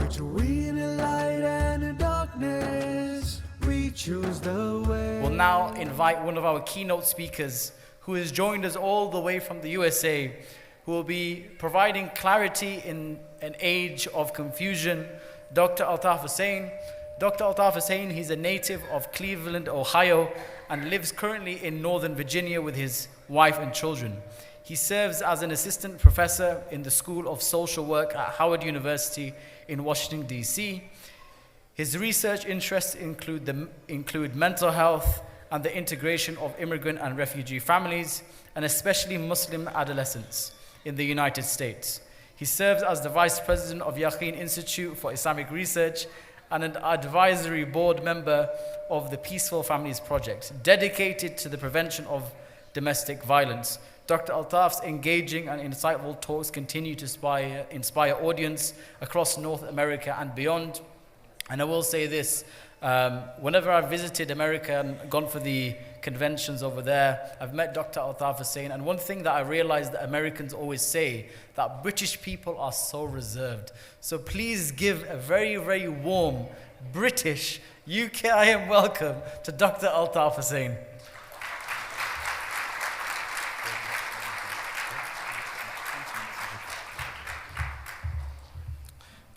Between the light and the darkness, we choose the way. We'll now invite one of our keynote speakers who has joined us all the way from the USA, who will be providing clarity in an age of confusion, Dr. Altaf Husain. Dr. Altaf Husain, he's a native of Cleveland, Ohio, and lives currently in Northern Virginia with his wife and children. He serves as an assistant professor in the School of Social Work at Howard University in Washington, D.C. His research interests include mental health and the integration of immigrant and refugee families, and especially Muslim adolescents in the United States. He serves as the vice president of UKIM Institute for Islamic Research and an advisory board member of the Peaceful Families Project, dedicated to the prevention of domestic violence. Dr. Altaf's engaging and insightful talks continue to inspire audience across North America and beyond. And I will say this, whenever I've visited America and gone for the conventions over there, I've met Dr. Altaf Husain, and one thing that I realized that Americans always say, that British people are so reserved. So please give a very, very warm British UKIM welcome to Dr. Altaf Husain.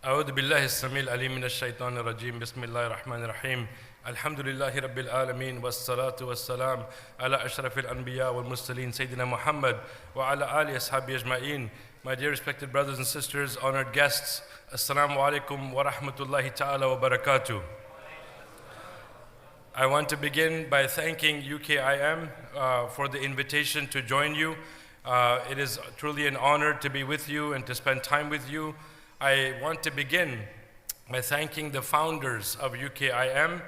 أعوذ بالله السميع العليم من الشيطان الرجيم بسم الله الرحمن الرحيم الحمد لله رب العالمين والصلاة والسلام على أشرف الأنبياء والمرسلين سيدنا محمد وعلى آله أصحابه أجمعين. My dear respected brothers and sisters, honored guests, Assalamu alaikum wa rahmatullahi ta'ala wa barakatuh. I want to begin by thanking UKIM for the invitation to join you. It is truly an honor to be with you and to spend time with you. I want to begin by thanking the founders of UKIM,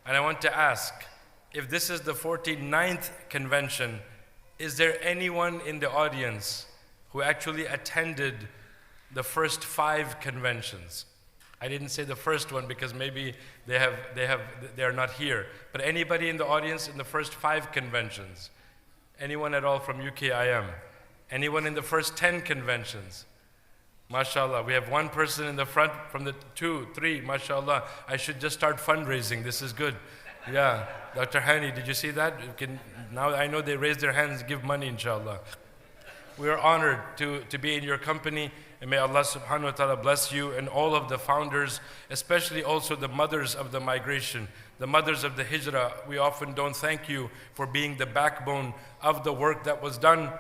and I want to ask, if this is the 49th convention, is there anyone in the audience who actually attended the first 5 conventions? I didn't say the first one because maybe they are not here, but anybody in the audience in the first 5 conventions? Anyone at all from UKIM? Anyone in the first 10 conventions? MashaAllah, we have one person in the front from the 2, 3, MashaAllah. I should just start fundraising, this is good. Yeah, Dr. Hani, did you see that? Now I know they raise their hands, give money, inshallah. We are honored to be in your company, and may Allah subhanahu wa ta'ala bless you and all of the founders, especially also the mothers of the migration, the mothers of the hijrah. We often don't thank you for being the backbone of the work that was done.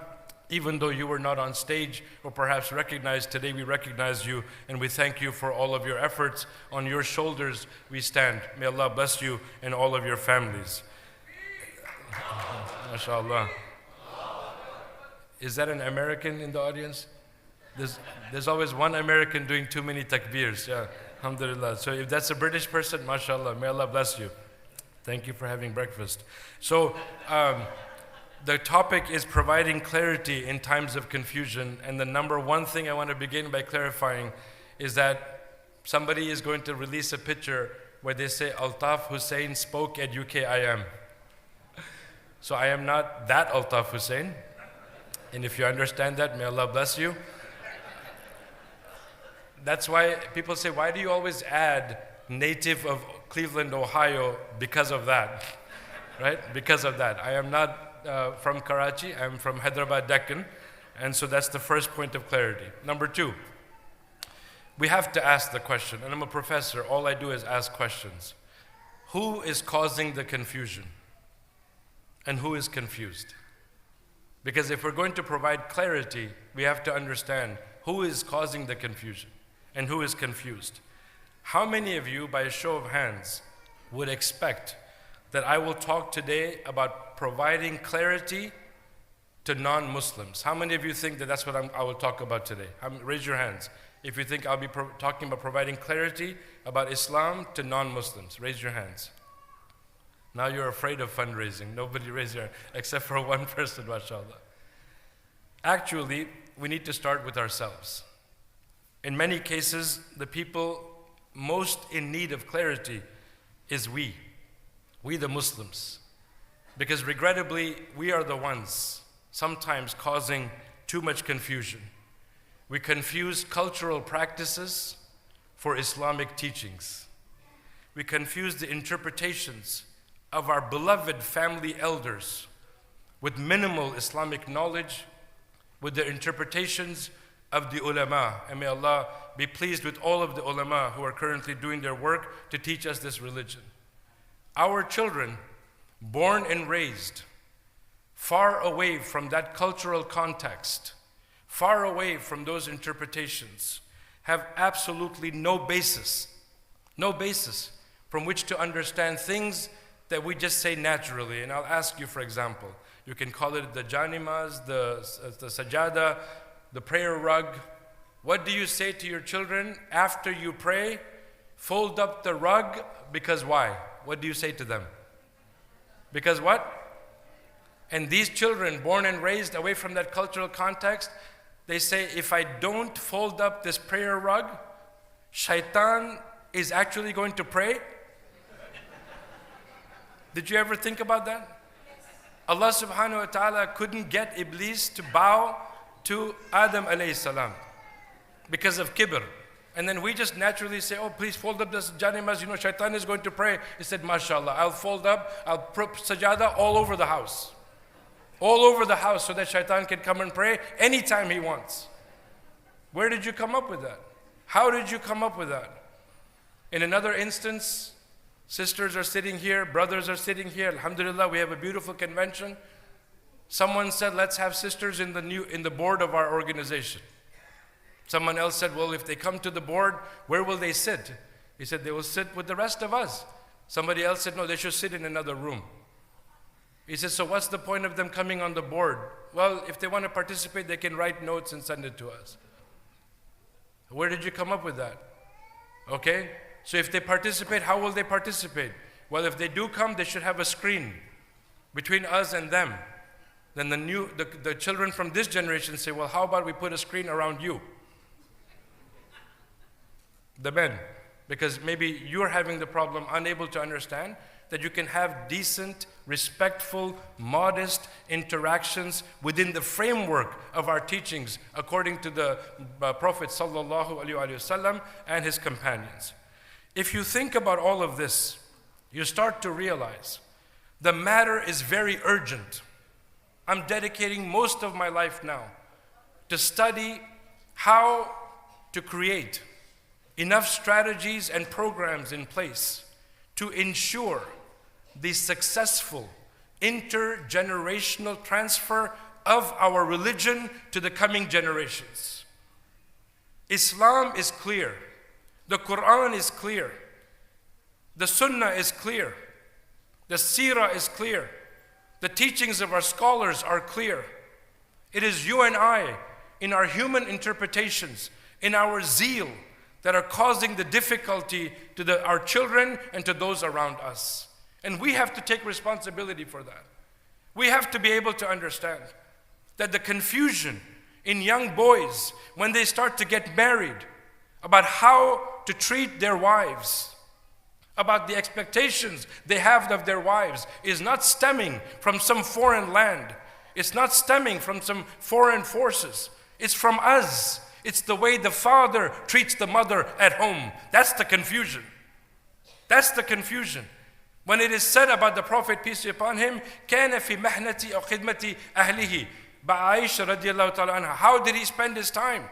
Even though you were not on stage or perhaps recognized, today we recognize you and we thank you for all of your efforts. On your shoulders we stand. May Allah bless you and all of your families. MashaAllah. Is that an American in the audience? There's always one American doing too many takbirs. Yeah, alhamdulillah. So if that's a British person, MashaAllah, may Allah bless you. Thank you for having breakfast. So, the topic is providing clarity in times of confusion, and the number one thing I want to begin by clarifying is that somebody is going to release a picture where they say Altaf Husain spoke at UKIM. So I am not that Altaf Husain, and if you understand that, may Allah bless you. That's why people say, why do you always add native of Cleveland, Ohio, because of that, right? Because of that. I am not from Karachi, I'm from Hyderabad, Deccan, and so that's the first point of clarity. Number 2, we have to ask the question, and I'm a professor, all I do is ask questions. Who is causing the confusion? And who is confused? Because if we're going to provide clarity, we have to understand who is causing the confusion and who is confused. How many of you, by a show of hands, would expect that I will talk today about providing clarity to non-Muslims? How many of you think that that's what I will talk about today? Raise your hands. If you think I'll be talking about providing clarity about Islam to non-Muslims, raise your hands. Now you're afraid of fundraising. Nobody raised their hand, except for one person, mashallah. Actually, we need to start with ourselves. In many cases, the people most in need of clarity is we the Muslims. Because regrettably, we are the ones sometimes causing too much confusion. We confuse cultural practices for Islamic teachings. We confuse the interpretations of our beloved family elders with minimal Islamic knowledge with the interpretations of the ulama. And may Allah be pleased with all of the ulama who are currently doing their work to teach us this religion. Our children, born and raised far away from that cultural context, far away from those interpretations, have absolutely no basis from which to understand things that we just say naturally. And I'll ask you, for example, you can call it the janimaz, the sajada, the prayer rug. What do you say to your children after you pray? Fold up the rug, because why? What do you say to them? Because what? And these children, born and raised away from that cultural context, they say, if I don't fold up this prayer rug, shaitan is actually going to pray. Did you ever think about that? Allah subhanahu wa ta'ala couldn't get Iblis to bow to Adam alayhi salam because of kibr. And then we just naturally say, oh, please fold up this janimaz, shaitan is going to pray. He said, mashallah, I'll fold up, I'll put sajada all over the house. All over the house so that shaitan can come and pray anytime he wants. Where did you come up with that? How did you come up with that? In another instance, sisters are sitting here, brothers are sitting here. Alhamdulillah, we have a beautiful convention. Someone said, let's have sisters in the board of our organization. Someone else said, well, if they come to the board, where will they sit? He said, they will sit with the rest of us. Somebody else said, no, they should sit in another room. He said, so what's the point of them coming on the board? Well, if they want to participate, they can write notes and send it to us. Where did you come up with that? Okay? So if they participate, how will they participate? Well, if they do come, they should have a screen between us and them. Then the children from this generation say, well, how about we put a screen around you? The men. Because maybe you're having the problem, unable to understand that you can have decent, respectful, modest interactions within the framework of our teachings according to the Prophet sallallahu alaihi wasallam and his companions. If you think about all of this, you start to realize the matter is very urgent. I'm dedicating most of my life now to study how to create enough strategies and programs in place to ensure the successful intergenerational transfer of our religion to the coming generations. Islam is clear. The Quran is clear. The Sunnah is clear. The Seerah is clear. The teachings of our scholars are clear. It is you and I, in our human interpretations, in our zeal, that are causing the difficulty to our children and to those around us. And we have to take responsibility for that. We have to be able to understand that the confusion in young boys when they start to get married about how to treat their wives, about the expectations they have of their wives, is not stemming from some foreign land. It's not stemming from some foreign forces. It's from us. It's the way the father treats the mother at home. That's the confusion. That's the confusion. When it is said about the Prophet, peace be upon him, كَانَ فِي مَحْنَةِ أَوْ خِدْمَةِ أَهْلِهِ, by Aisha radiallahu ta'ala anha. How did he spend his time?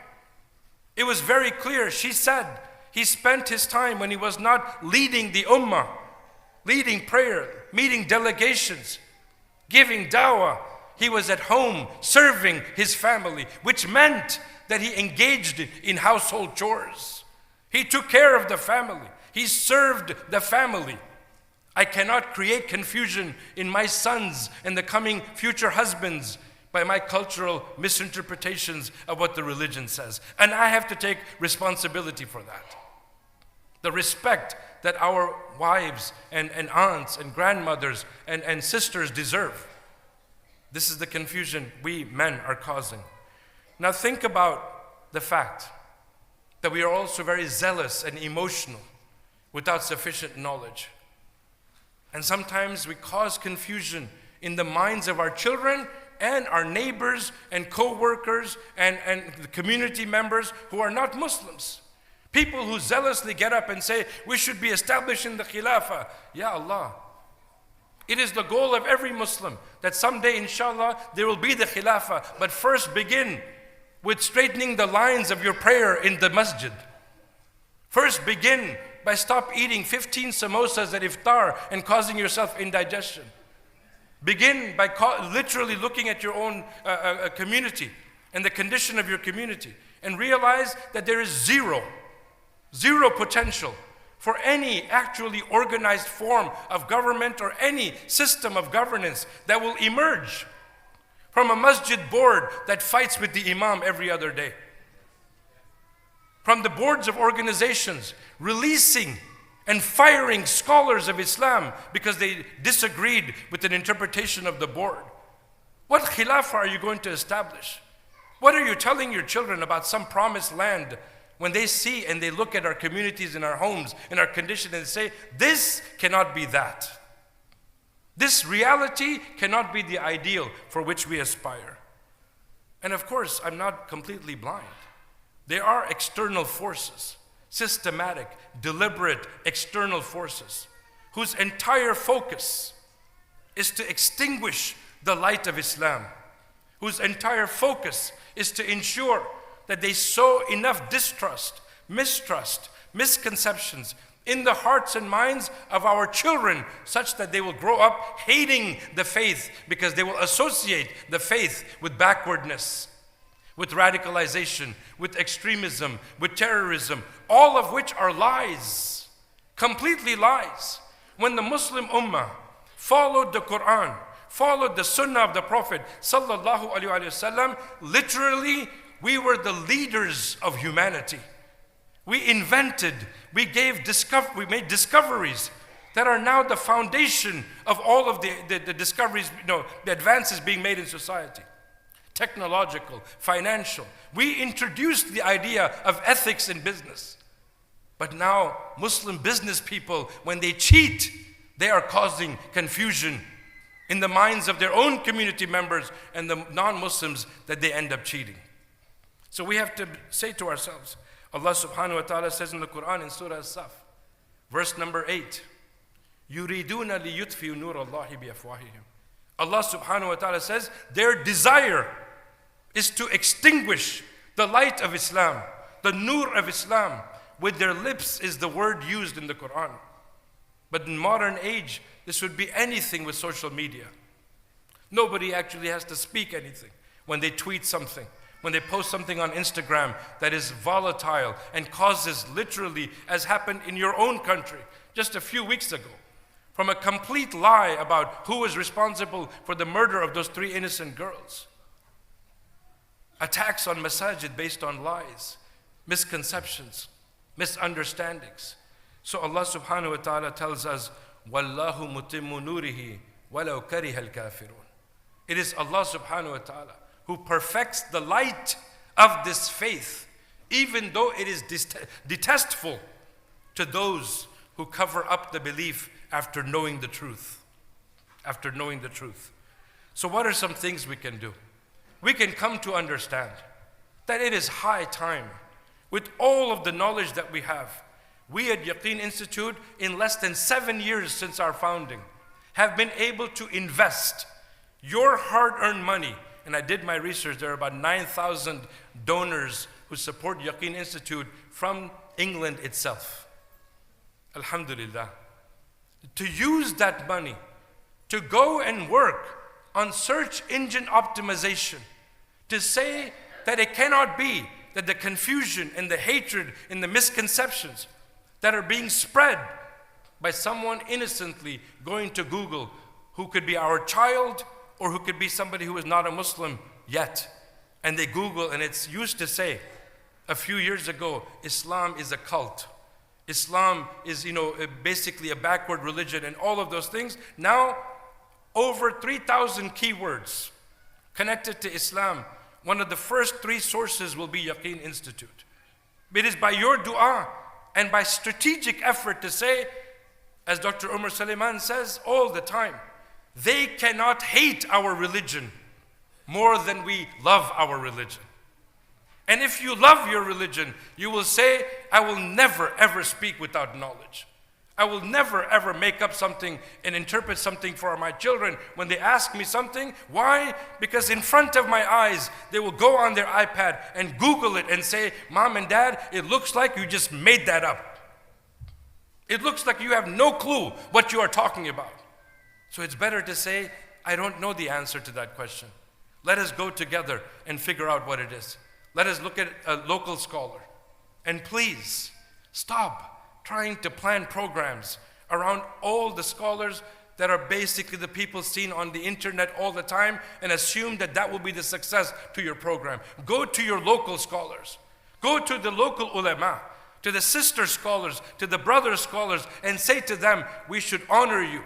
It was very clear. She said he spent his time when he was not leading the ummah, leading prayer, meeting delegations, giving dawah. He was at home serving his family, which meant that he engaged in household chores. He took care of the family. He served the family. I cannot create confusion in my sons and the coming future husbands by my cultural misinterpretations of what the religion says. And I have to take responsibility for that. The respect that our wives and aunts and grandmothers and sisters deserve. This is the confusion we men are causing. Now think about the fact that we are also very zealous and emotional without sufficient knowledge. And sometimes we cause confusion in the minds of our children and our neighbors and co-workers and the community members who are not Muslims. People who zealously get up and say, we should be establishing the Khilafah. Ya Allah, it is the goal of every Muslim that someday, inshallah, there will be the Khilafah. But first begin with straightening the lines of your prayer in the masjid. First begin by stop eating 15 samosas at iftar and causing yourself indigestion. Begin by literally looking at your own community and the condition of your community and realize that there is zero potential for any actually organized form of government or any system of governance that will emerge from a masjid board that fights with the imam every other day. From the boards of organizations releasing and firing scholars of Islam because they disagreed with an interpretation of the board. What khilafah are you going to establish? What are you telling your children about some promised land when they see and they look at our communities and our homes and our condition and say, this cannot be that. This reality cannot be the ideal for which we aspire. And of course, I'm not completely blind. There are external forces, systematic, deliberate external forces, whose entire focus is to extinguish the light of Islam, whose entire focus is to ensure that they sow enough distrust, mistrust, misconceptions in the hearts and minds of our children such that they will grow up hating the faith because they will associate the faith with backwardness, with radicalization, with extremism, with terrorism, all of which are lies, completely lies. When the Muslim Ummah followed the Quran, followed the Sunnah of the Prophet sallallahu alaihi wasallam, literally we were the leaders of humanity. We invented, we made discoveries that are now the foundation of all of the discoveries, the advances being made in society. Technological, financial. We introduced the idea of ethics in business. But now Muslim business people, when they cheat, they are causing confusion in the minds of their own community members and the non-Muslims that they end up cheating. So we have to say to ourselves, Allah subhanahu wa ta'ala says in the Quran in Surah As-Saf, verse number 8, يُرِيدُونَ لِيُطْفِيُوا نُورَ اللَّهِ بِأَفْوَاهِهِمْ. Allah subhanahu wa ta'ala says, their desire is to extinguish the light of Islam, the nur of Islam. With their lips is the word used in the Quran. But in modern age, this would be anything with social media. Nobody actually has to speak anything when they tweet something, when they post something on Instagram that is volatile and causes literally, as happened in your own country just a few weeks ago, from a complete lie about who was responsible for the murder of those 3 innocent girls. Attacks on masajid based on lies, misconceptions, misunderstandings. So Allah subhanahu wa ta'ala tells us, وَاللَّهُ مُتِمُّ نُورِهِ وَلَوْ كَرِهَ الْكَافِرُونَ. It is Allah subhanahu wa ta'ala who perfects the light of this faith, even though it is detestful to those who cover up the belief after knowing the truth. After knowing the truth. So what are some things we can do? We can come to understand that it is high time, with all of the knowledge that we have, we at Yaqeen Institute, in less than 7 years since our founding, have been able to invest your hard-earned money. And I did my research, there are about 9,000 donors who support Yaqeen Institute from England itself. Alhamdulillah. To use that money to go and work on search engine optimization, to say that it cannot be that the confusion and the hatred and the misconceptions that are being spread by someone innocently going to Google, who could be our child or who could be somebody who is not a Muslim yet, and they Google, and it's used to say a few years ago, Islam is a cult. Islam is, basically a backward religion and all of those things. Now, over 3,000 keywords connected to Islam. One of the first 3 sources will be Yaqeen Institute. It is by your dua and by strategic effort to say, as Dr. Umar Suleiman says all the time, they cannot hate our religion more than we love our religion. And if you love your religion, you will say, I will never ever speak without knowledge. I will never ever make up something and interpret something for my children when they ask me something. Why? Because in front of my eyes, they will go on their iPad and Google it and say, Mom and Dad, it looks like you just made that up. It looks like you have no clue what you are talking about. So it's better to say, I don't know the answer to that question. Let us go together and figure out what it is. Let us look at a local scholar. And please, stop trying to plan programs around all the scholars that are basically the people seen on the internet all the time and assume that that will be the success to your program. Go to your local scholars. Go to the local ulama, to the sister scholars, to the brother scholars, and say to them, we should honor you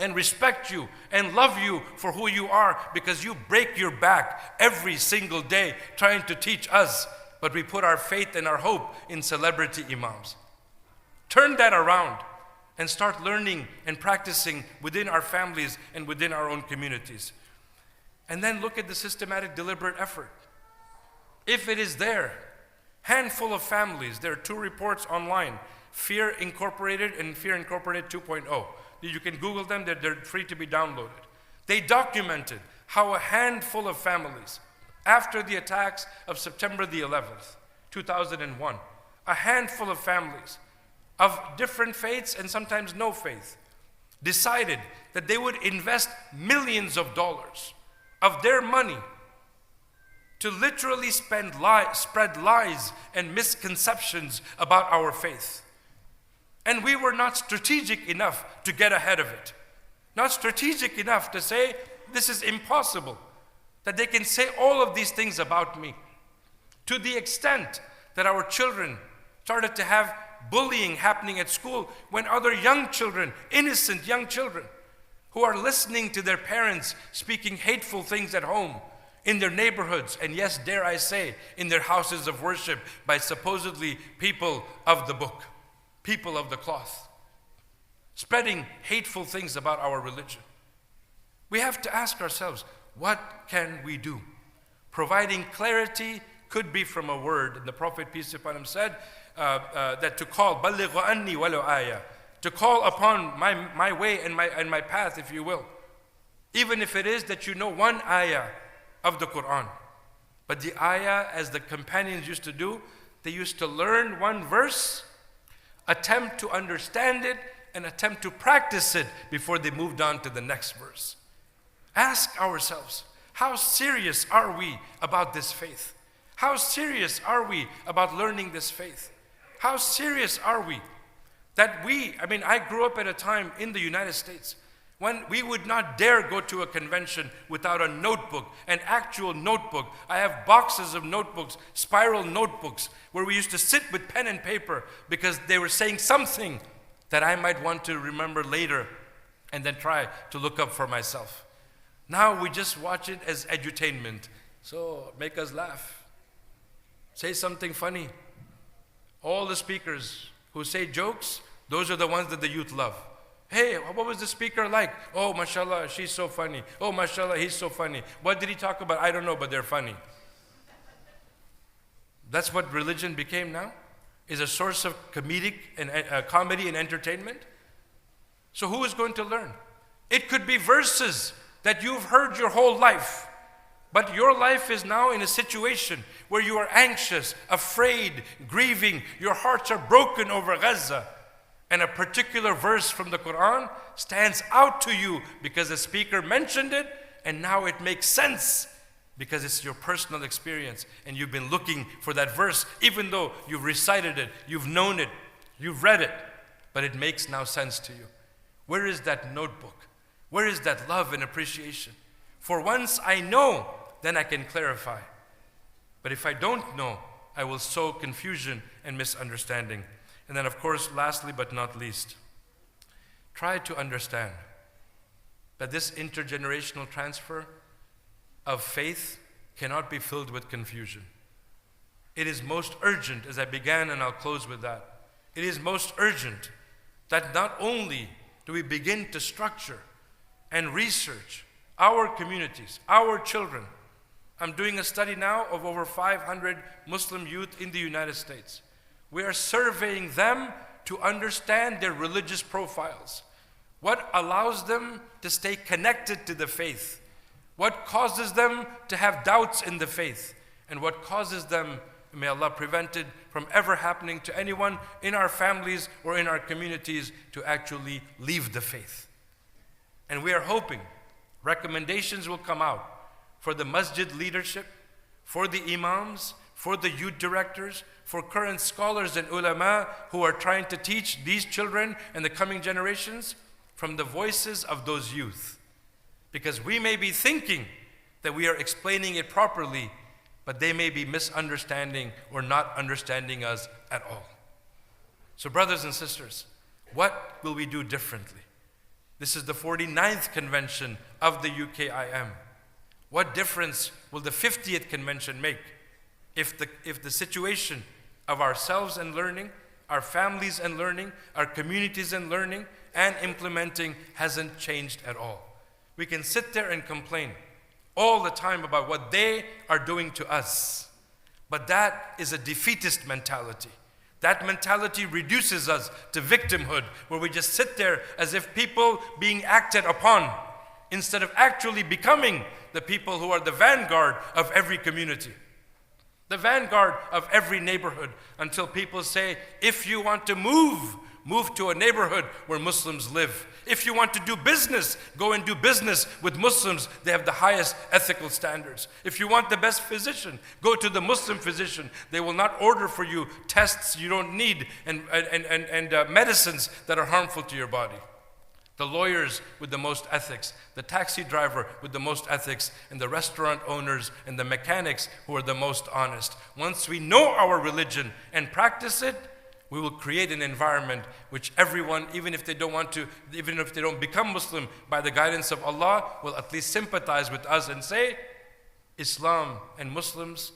and respect you and love you for who you are, because you break your back every single day trying to teach us, but we put our faith and our hope in celebrity imams. Turn that around and start learning and practicing within our families and within our own communities. And then look at the systematic, deliberate effort. If it is there, handful of families, there are 2 reports online, Fear Incorporated and Fear Incorporated 2.0. You can Google them, they're free to be downloaded. They documented how a handful of families, after the attacks of September the 11th, 2001, a handful of families of different faiths and sometimes no faith, decided that they would invest millions of dollars of their money to literally spread lies and misconceptions about our faith. And we were not strategic enough to get ahead of it. Not strategic enough to say, this is impossible, that they can say all of these things about me. To the extent that our children started to have bullying happening at school when other young children, innocent young children, who are listening to their parents speaking hateful things at home, in their neighborhoods, and yes, dare I say, in their houses of worship by supposedly people of the book, people of the cloth, spreading hateful things about our religion. We have to ask ourselves, what can we do? Providing clarity could be from a word. And the Prophet, peace be upon him, said that to call, بَلِّغْ عَنِّي وَلَوْ آيَةً, to call upon my way and my path, if you will. Even if it is that you know one ayah of the Quran. But the ayah, as the companions used to do, they used to learn one verse, attempt to understand it, and attempt to practice it before they moved on to the next verse. Ask ourselves, how serious are we about this faith? How serious are we about learning this faith? How serious are we that I grew up at a time in the United States when we would not dare go to a convention without a notebook, an actual notebook. I have boxes of notebooks, spiral notebooks, where we used to sit with pen and paper because they were saying something that I might want to remember later and then try to look up for myself. Now we just watch it as edutainment. So make us laugh. Say something funny. All the speakers who say jokes, those are the ones that the youth love. Hey, what was the speaker like? Oh, mashallah, she's so funny. Oh, mashallah, he's so funny. What did he talk about? I don't know, but they're funny. That's what religion became now? Is a source of comedy and entertainment? So who is going to learn? It could be verses that you've heard your whole life, but your life is now in a situation where you are anxious, afraid, grieving. Your hearts are broken over Gaza. And a particular verse from the Quran stands out to you because the speaker mentioned it, and now it makes sense because it's your personal experience and you've been looking for that verse, even though you've recited it, you've known it, you've read it, but it makes now sense to you. Where is that notebook? Where is that love and appreciation? For once I know, then I can clarify. But if I don't know, I will sow confusion and misunderstanding. And then, of course, lastly but not least, try to understand that this intergenerational transfer of faith cannot be filled with confusion. It is most urgent, as I began and I'll close with that. It is most urgent that not only do we begin to structure and research our communities, our children, I'm doing a study now of over 500 Muslim youth in the United States. We are surveying them to understand their religious profiles. What allows them to stay connected to the faith? What causes them to have doubts in the faith? And what causes them, may Allah prevent it from ever happening to anyone in our families or in our communities, to actually leave the faith. And we are hoping recommendations will come out for the masjid leadership, for the imams, for the youth directors, for current scholars and ulama who are trying to teach these children and the coming generations, from the voices of those youth. Because we may be thinking that we are explaining it properly, but they may be misunderstanding or not understanding us at all. So brothers and sisters, what will we do differently? This is the 49th convention of the UKIM. What difference will the 50th convention make if the situation of ourselves and learning, our families and learning, our communities and learning and implementing hasn't changed at all? We can sit there and complain all the time about what they are doing to us. But that is a defeatist mentality. That mentality reduces us to victimhood, where we just sit there as if people being acted upon, instead of actually becoming the people who are the vanguard of every community, the vanguard of every neighborhood, until people say, if you want to move to a neighborhood where Muslims live. If you want to do business, go and do business with Muslims. They have the highest ethical standards. If you want the best physician, go to the Muslim physician. They will not order for you tests you don't need and medicines that are harmful to your body. The lawyers with the most ethics, the taxi driver with the most ethics, and the restaurant owners and the mechanics who are the most honest. Once we know our religion and practice it, we will create an environment which everyone, even if they don't become Muslim, by the guidance of Allah, will at least sympathize with us and say, Islam and Muslims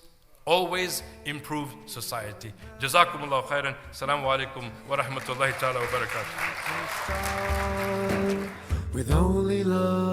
always improve society. Jazakumullahu khairan. Assalamu alaikum wa rahmatullahi ta'ala wa barakatuh. With only love.